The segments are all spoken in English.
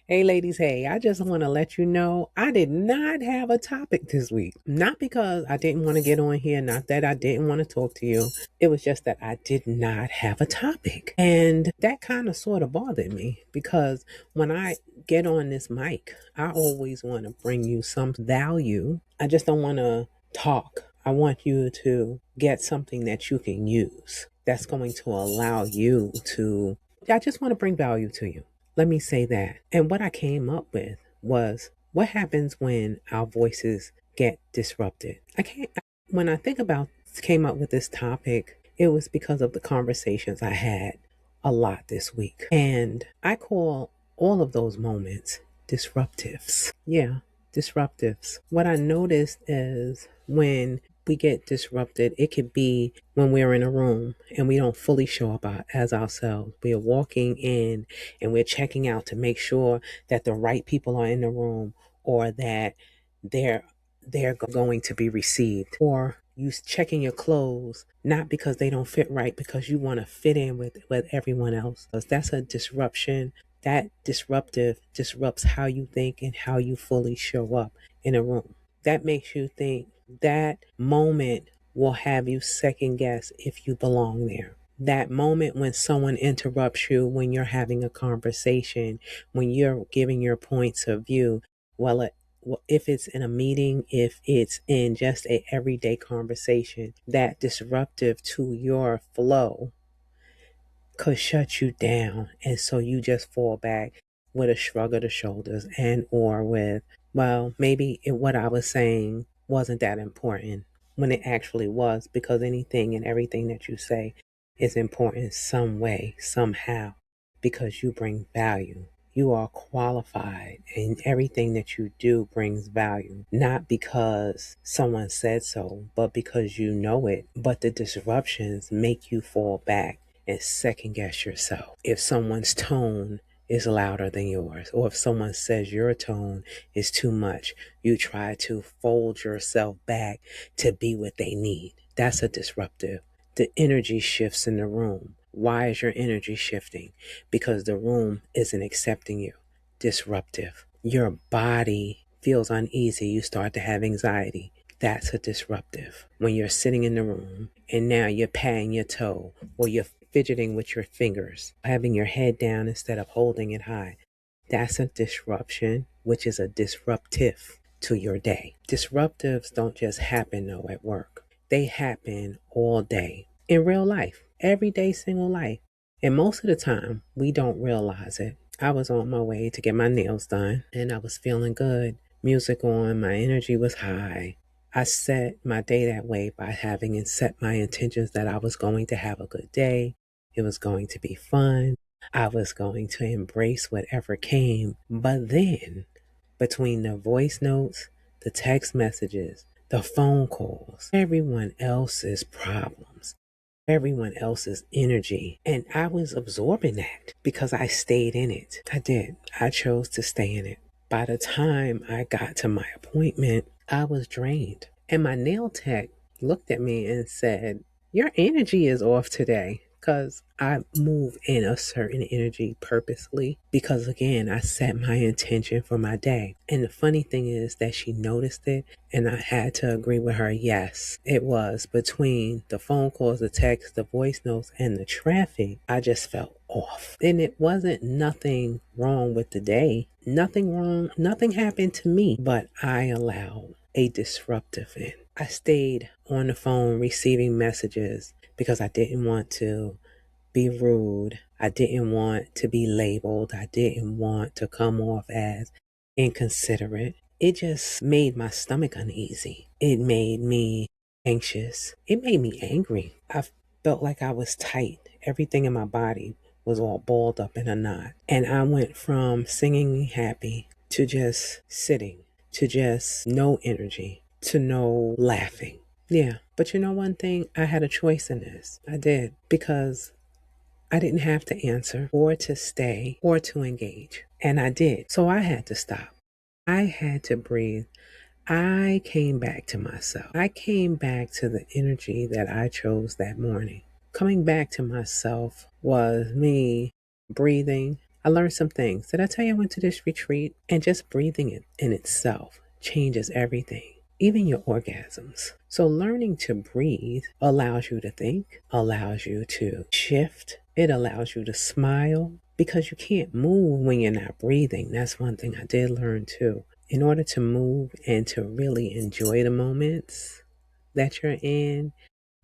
Hey, ladies, hey, I just want to let you know I did not have a topic this week. Not because I didn't want to get on here, not that I didn't want to talk to you. It was just that I did not have a topic. And that kind of sort of bothered me because when I get on this mic, I always want to bring you some value. I just don't want to talk. I want you to get something that you can use that's going to allow you to. I just want to bring value to you. Let me say that. And what I came up with was what happens when our voices get disrupted. When I think about came up with this topic, it was because of the conversations I had a lot this week. And I call all of those moments DisrupTiFs. Yeah, DisrupTiFs. What I noticed is when we get disrupted, it could be when we're in a room and we don't fully show up as ourselves. We are walking in and we're checking out to make sure that the right people are in the room or that they're going to be received, or you checking your clothes not because they don't fit right, because you want to fit in with everyone else. That's a disruption. That DisrupTiF disrupts how you think and how you fully show up in a room. That makes you think. That moment will have you second guess if you belong there. That moment when someone interrupts you, when you're having a conversation, when you're giving your points of view, well, if it's in a meeting, if it's in just a everyday conversation, that disruptive to your flow could shut you down. And so you just fall back with a shrug of the shoulders and or with, well, maybe what I was saying wasn't that important when it actually was, because anything and everything that you say is important some way, somehow, because you bring value. You are qualified and everything that you do brings value, not because someone said so, but because you know it. But the disruptions make you fall back and second guess yourself. If someone's tone is louder than yours, or if someone says your tone is too much, you try to fold yourself back to be what they need. That's a disruptive. The energy shifts in the room. Why is your energy shifting? Because the room isn't accepting you. Disruptive. Your body feels uneasy. You start to have anxiety. That's a disruptive. When you're sitting in the room and now you're patting your toe or you're fidgeting with your fingers, having your head down instead of holding it high. That's a disruption, which is a DisrupTiF to your day. Disruptives don't just happen though at work. They happen all day in real life, everyday single life. And most of the time, we don't realize it. I was on my way to get my nails done and I was feeling good. Music on, my energy was high. I set my day that way by having and set my intentions that I was going to have a good day. It was going to be fun. I was going to embrace whatever came. But then, between the voice notes, the text messages, the phone calls, everyone else's problems, everyone else's energy. And I was absorbing that because I stayed in it. I did. I chose to stay in it. By the time I got to my appointment, I was drained. And my nail tech looked at me and said, "Your energy is off today." Because I move in a certain energy purposely. Because again, I set my intention for my day. And the funny thing is that she noticed it. And I had to agree with her. Yes, it was between the phone calls, the texts, the voice notes, and the traffic. I just felt off. And it wasn't nothing wrong with the day. Nothing wrong. Nothing happened to me. But I allowed a disruptive in. I stayed on the phone receiving messages because I didn't want to be rude. I didn't want to be labeled. I didn't want to come off as inconsiderate. It just made my stomach uneasy. It made me anxious. It made me angry. I felt like I was tight. Everything in my body was all balled up in a knot. And I went from singing happy to just sitting, to just no energy, to no laughing. Yeah, but you know one thing? I had a choice in this. I did, because I didn't have to answer or to stay or to engage. And I did. So I had to stop. I had to breathe. I came back to myself. I came back to the energy that I chose that morning. Coming back to myself was me breathing. I learned some things. Did I tell you I went to this retreat? And just breathing it in itself changes everything, even your orgasms. So learning to breathe allows you to think, allows you to shift. It allows you to smile because you can't move when you're not breathing. That's one thing I did learn too. In order to move and to really enjoy the moments that you're in,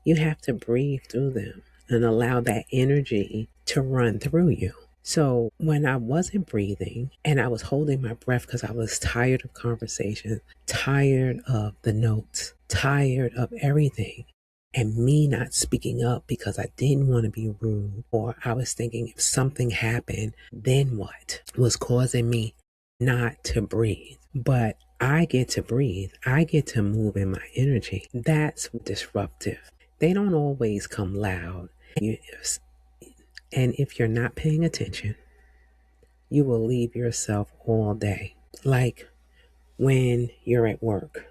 you have to breathe through them and allow that energy to run through you. So when I wasn't breathing and I was holding my breath because I was tired of conversation, tired of the notes, tired of everything, and me not speaking up because I didn't want to be rude, or I was thinking if something happened, then what was causing me not to breathe? But I get to breathe. I get to move in my energy. That's disruptive. They don't always come loud. And if you're not paying attention, you will leave yourself all day. Like when you're at work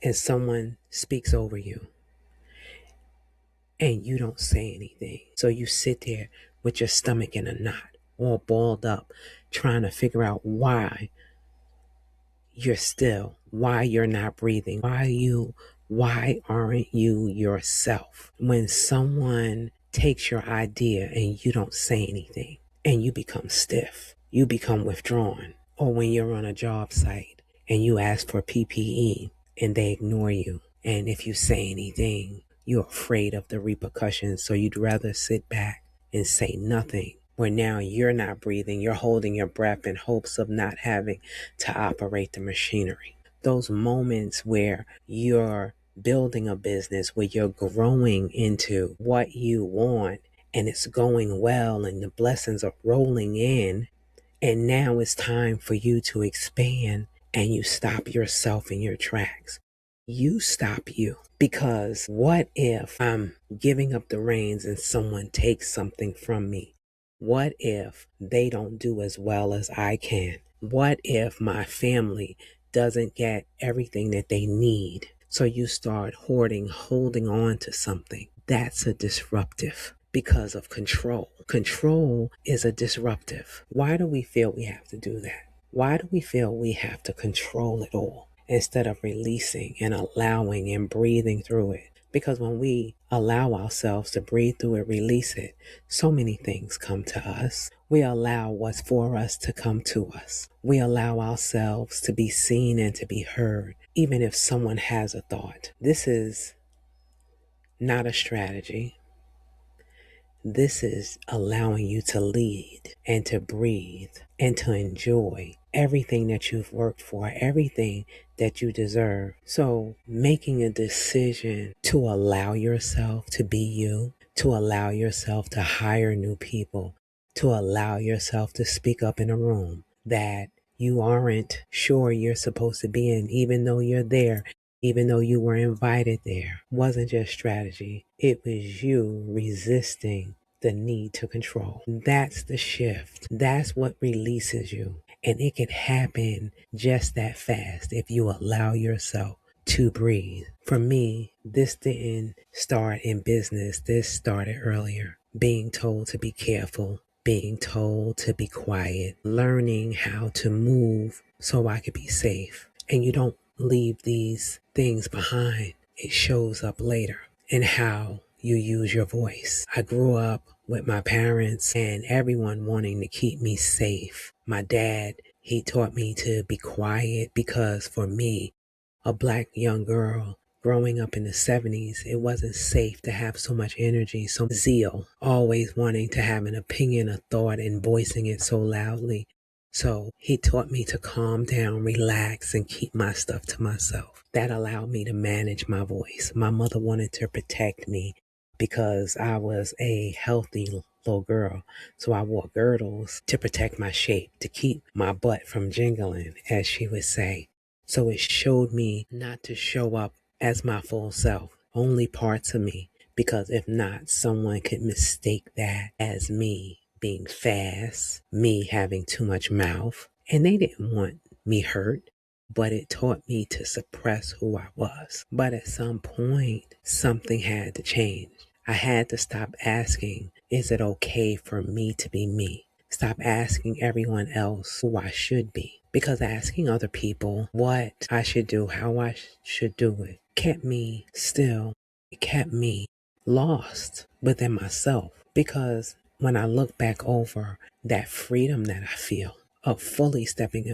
and someone speaks over you and you don't say anything. So you sit there with your stomach in a knot, all balled up, trying to figure out why you're still, why you're not breathing, why aren't you yourself? When someone takes your idea and you don't say anything and you become stiff, you become withdrawn. Or when you're on a job site and you ask for PPE and they ignore you. And if you say anything, you're afraid of the repercussions. So you'd rather sit back and say nothing. Where now you're not breathing, you're holding your breath in hopes of not having to operate the machinery. Those moments where you're building a business, where you're growing into what you want and it's going well and the blessings are rolling in, and now it's time for you to expand and you stop yourself in your tracks. You stop you. Because what if I'm giving up the reins and someone takes something from me? What if they don't do as well as I can? What if my family doesn't get everything that they need? So you start hoarding, holding on to something. That's a disruptive because of control. Control is a disruptive. Why do we feel we have to do that? Why do we feel we have to control it all instead of releasing and allowing and breathing through it? Because when we allow ourselves to breathe through it, release it, so many things come to us. We allow what's for us to come to us. We allow ourselves to be seen and to be heard, even if someone has a thought. This is not a strategy. This is allowing you to lead and to breathe and to enjoy everything that you've worked for, everything that you deserve. So making a decision to allow yourself to be you, to allow yourself to hire new people, to allow yourself to speak up in a room that you aren't sure you're supposed to be in, even though you're there, even though you were invited there, wasn't just strategy. It was you resisting the need to control. That's the shift. That's what releases you. And it can happen just that fast if you allow yourself to breathe. For me, this didn't start in business. This started earlier. Being told to be careful, being told to be quiet, learning how to move so I could be safe. And you don't leave these things behind. It shows up later in how you use your voice. I grew up with my parents and everyone wanting to keep me safe. My dad, he taught me to be quiet because for me, a black young girl growing up in the 70s, it wasn't safe to have so much energy, so zeal, always wanting to have an opinion, a thought, and voicing it so loudly. So he taught me to calm down, relax, and keep my stuff to myself. That allowed me to manage my voice. My mother wanted to protect me because I was a healthy little girl. So I wore girdles to protect my shape, to keep my butt from jingling, as she would say. So it showed me not to show up as my full self, only parts of me, because if not, someone could mistake that as me being fast, me having too much mouth, and they didn't want me hurt, but it taught me to suppress who I was. But at some point, something had to change. I had to stop asking, is it okay for me to be me? Stop asking everyone else who I should be. Because asking other people what I should do, how I should do it, kept me still. It kept me lost within myself. Because when I look back over that freedom that I feel of fully stepping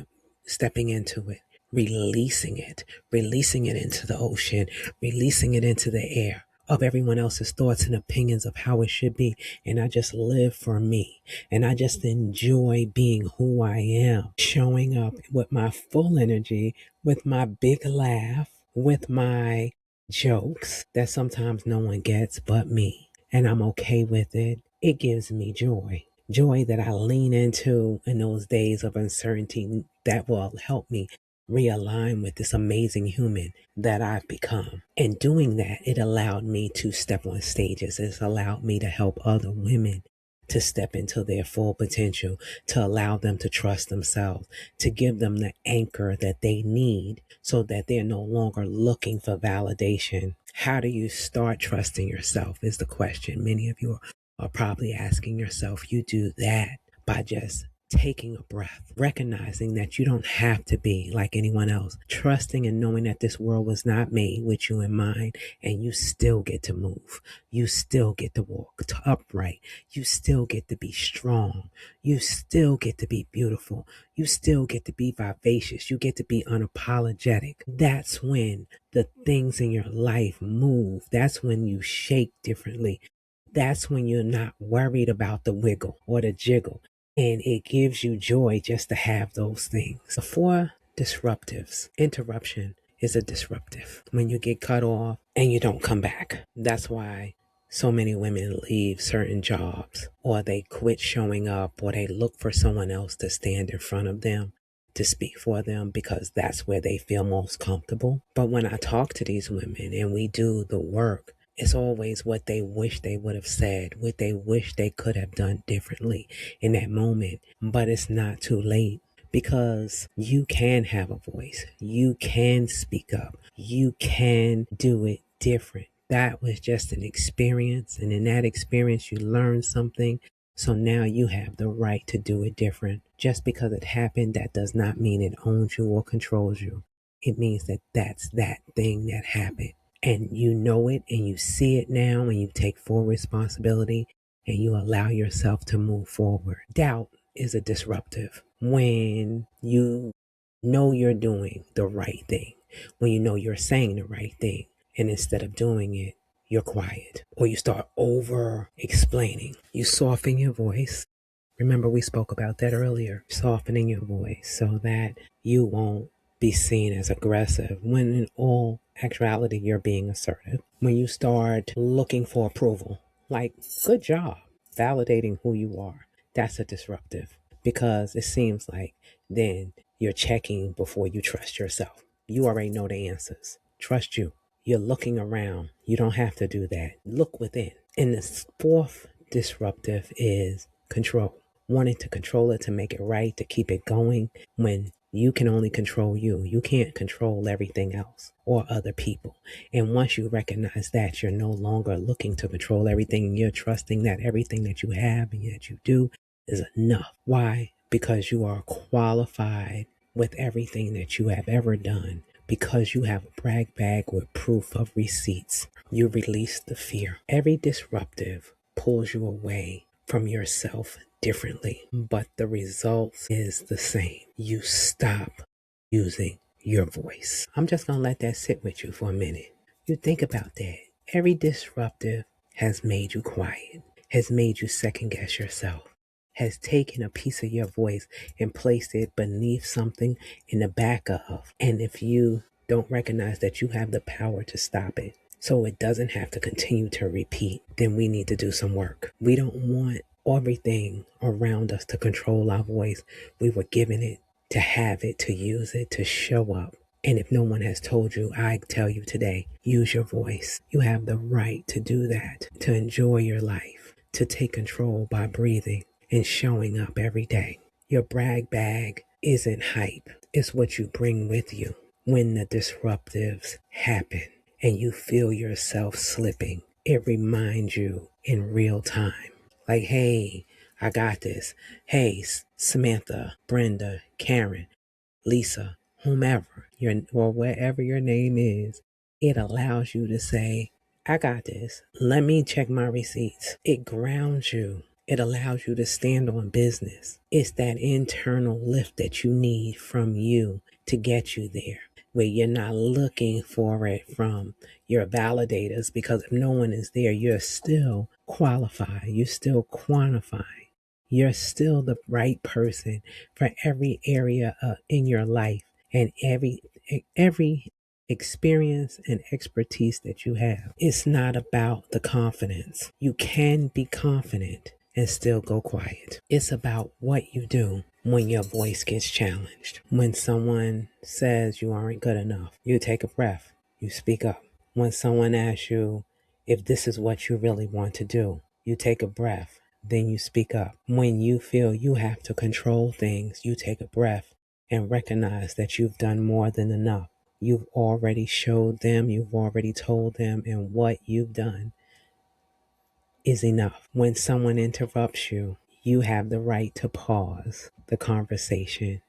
into it, releasing it into the ocean, releasing it into the air of everyone else's thoughts and opinions of how it should be. And I just live for me. And I just enjoy being who I am, showing up with my full energy, with my big laugh, with my jokes that sometimes no one gets but me. And I'm okay with it. It gives me joy. Joy that I lean into in those days of uncertainty that will help me realign with this amazing human that I've become. And doing that, it allowed me to step on stages. It's allowed me to help other women to step into their full potential, to allow them to trust themselves, to give them the anchor that they need so that they're no longer looking for validation. How do you start trusting yourself is the question many of you are probably asking yourself. You do that by just taking a breath, recognizing that you don't have to be like anyone else, trusting and knowing that this world was not made with you in mind, and you still get to move. You still get to walk upright. You still get to be strong. You still get to be beautiful. You still get to be vivacious. You get to be unapologetic. That's when the things in your life move. That's when you shake differently. That's when you're not worried about the wiggle or the jiggle. And it gives you joy just to have those things. The 4 DisrupTiFs. Interruption is a DisrupTiF. When you get cut off and you don't come back. That's why so many women leave certain jobs, or they quit showing up, or they look for someone else to stand in front of them to speak for them, because that's where they feel most comfortable. But when I talk to these women and we do the work, it's always what they wish they would have said, what they wish they could have done differently in that moment. But it's not too late, because you can have a voice. You can speak up. You can do it different. That was just an experience. And in that experience, you learned something. So now you have the right to do it different. Just because it happened, that does not mean it owns you or controls you. It means that that's that thing that happened. And you know it, and you see it now, and you take full responsibility, and you allow yourself to move forward. Doubt is a DisrupTiF. When you know you're doing the right thing, when you know you're saying the right thing, and instead of doing it, you're quiet, or you start over explaining. You soften your voice. Remember, we spoke about that earlier, softening your voice so that you won't be seen as aggressive, when in all actuality, you're being assertive. When you start looking for approval, like, good job, validating who you are, that's a DisrupTiF, because it seems like then you're checking before you trust yourself. You already know the answers. Trust you. You're looking around. You don't have to do that. Look within. And the 4th DisrupTiF is control. Wanting to control it, to make it right, to keep it going, when you can only control you. You can't control everything else or other people. And once you recognize that, you're no longer looking to control everything, and you're trusting that everything that you have and that you do is enough. Why? Because you are qualified with everything that you have ever done, because you have a brag bag with proof of receipts. You release the fear. Every DisrupTiF pulls you away from yourself differently, but the result is the same. You stop using your voice. I'm just going to let that sit with you for a minute. You think about that. Every DisrupTiF has made you quiet, has made you second guess yourself, has taken a piece of your voice and placed it beneath something in the back of. And if you don't recognize that you have the power to stop it, so it doesn't have to continue to repeat, then we need to do some work. We don't want everything around us to control our voice. We were given it to have it, to use it, to show up. And if no one has told you, I tell you today, use your voice. You have the right to do that, to enjoy your life, to take control by breathing and showing up every day. Your brag bag isn't hype. It's what you bring with you when the DisrupTiFs happen and you feel yourself slipping. It reminds you in real time, like, hey, I got this. Hey, Samantha, Brenda, Karen, Lisa, whomever, or wherever your name is, it allows you to say, I got this. Let me check my receipts. It grounds you. It allows you to stand on business. It's that internal lift that you need from you to get you there, where you're not looking for it from your validators, because if no one is there, you're still qualified. You're still quantified. You're still the right person for every area in your life and every experience and expertise that you have. It's not about the confidence. You can be confident and still go quiet. It's about what you do when your voice gets challenged. When someone says you aren't good enough, you take a breath, you speak up. When someone asks you if this is what you really want to do, you take a breath, then you speak up. When you feel you have to control things, you take a breath and recognize that you've done more than enough. You've already showed them, you've already told them, and what you've done is enough. When someone interrupts you, you have the right to pause the conversation.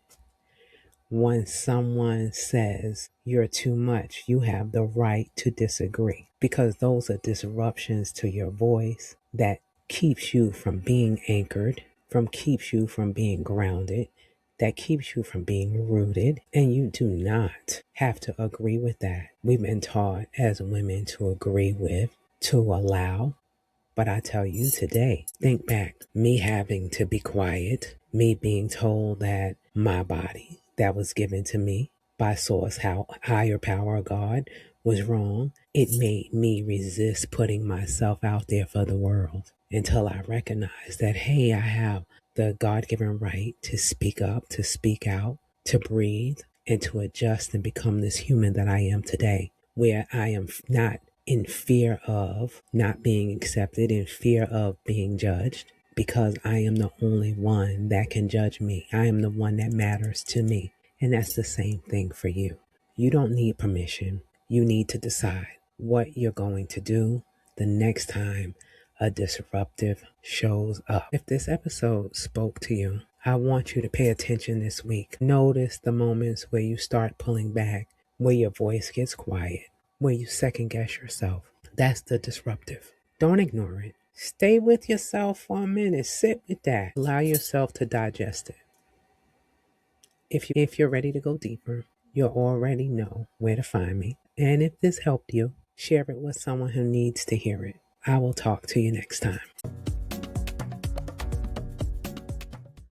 When someone says you're too much, you have the right to disagree, because those are disruptions to your voice that keeps you from being anchored, from keeps you from being grounded, that keeps you from being rooted, and you do not have to agree with that. We've been taught as women to agree with, to allow. But I tell you today, think back, me having to be quiet, me being told that my body that was given to me by source, how higher power of God, was wrong. It made me resist putting myself out there for the world until I recognized that, hey, I have the God-given right to speak up, to speak out, to breathe, and to adjust and become this human that I am today, where I am not in fear of not being accepted, in fear of being judged, because I am the only one that can judge me. I am the one that matters to me. And that's the same thing for you. You don't need permission. You need to decide what you're going to do the next time a DisrupTiF shows up. If this episode spoke to you, I want you to pay attention this week. Notice the moments where you start pulling back, where your voice gets quiet, where you second guess yourself. That's the DisrupTiF. Don't ignore it. Stay with yourself for a minute. Sit with that. Allow yourself to digest it. If you're ready to go deeper, you already know where to find me. And if this helped you, share it with someone who needs to hear it. I will talk to you next time.